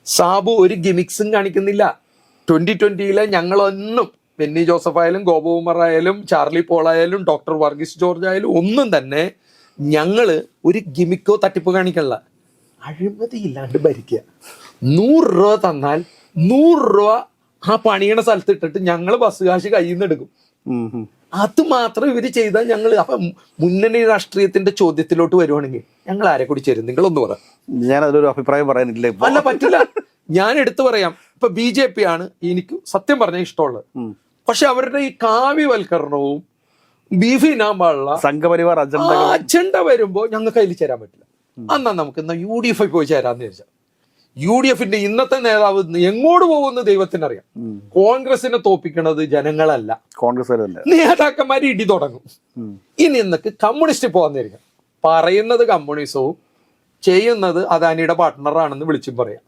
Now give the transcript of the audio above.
സാബു ഒരു ഗിമിക്സും കാണിക്കുന്നില്ല. 2020 ഞങ്ങളൊന്നും ബെന്നി ജോസഫ് ആയാലും ഗോപകുമാർ ആയാലും ചാർലി പോൾ ആയാലും ഡോക്ടർ വർഗീസ് ജോർജ് ആയാലും ഒന്നും തന്നെ ഞങ്ങള് ഒരു ഗിമിക്കോ തട്ടിപ്പ് കാണിക്കണില്ല. അഴിമതിയില്ലാണ്ട് ഭരിക്കുക. 100 രൂപ തന്നാൽ 100 രൂപ ആ പണിയണ സ്ഥലത്ത് ഇട്ടിട്ട് ഞങ്ങൾ ബസ് കാശ് കയ്യിൽ നിന്ന് എടുക്കും. അത് മാത്രം ഇവര് ചെയ്താൽ ഞങ്ങൾ അപ്പൊ മുന്നണി രാഷ്ട്രീയത്തിന്റെ ചോദ്യത്തിലോട്ട് വരുവാണെങ്കിൽ ഞങ്ങൾ ആരെ കൂടി ചേരും? നിങ്ങളൊന്ന് പറ. ഞാൻ അതിലൊരു അഭിപ്രായം പറയാനില്ല. അല്ല, പറ്റില്ല. ഞാൻ എടുത്തു പറയാം. ഇപ്പൊ BJP ആണ് എനിക്ക് സത്യം പറഞ്ഞാൽ ഇഷ്ടമുള്ളത്. പക്ഷെ അവരുടെ ഈ കാവ്യവൽക്കരണവും ബീഫ് തിന്നാൻ പാടുള്ള സംഘപരിവാർ അജണ്ട വരുമ്പോ ഞങ്ങൾക്ക് അതിൽ ചേരാൻ പറ്റില്ല. എന്നാ നമുക്ക് എന്നാ UDF പോയി ചേരാന്ന് ചോദിച്ചാൽ UDFന്റെ ഇന്നത്തെ നേതാവ് എങ്ങോട്ട് പോകുന്ന ദൈവത്തിനറിയാം. കോൺഗ്രസിനെ തോപ്പിക്കണത് ജനങ്ങളല്ല, കോൺഗ്രസ് നേതാക്കന്മാര് ഇടി തുടങ്ങും. ഇനി എന്നൊക്കെ കമ്മ്യൂണിസ്റ്റ് പോകാന്നിരിക്കാം. പറയുന്നത് കമ്മ്യൂണിസവും ചെയ്യുന്നത് അദാനിയുടെ പാർട്ട്ണറാണെന്ന് വിളിച്ചും പറയാം.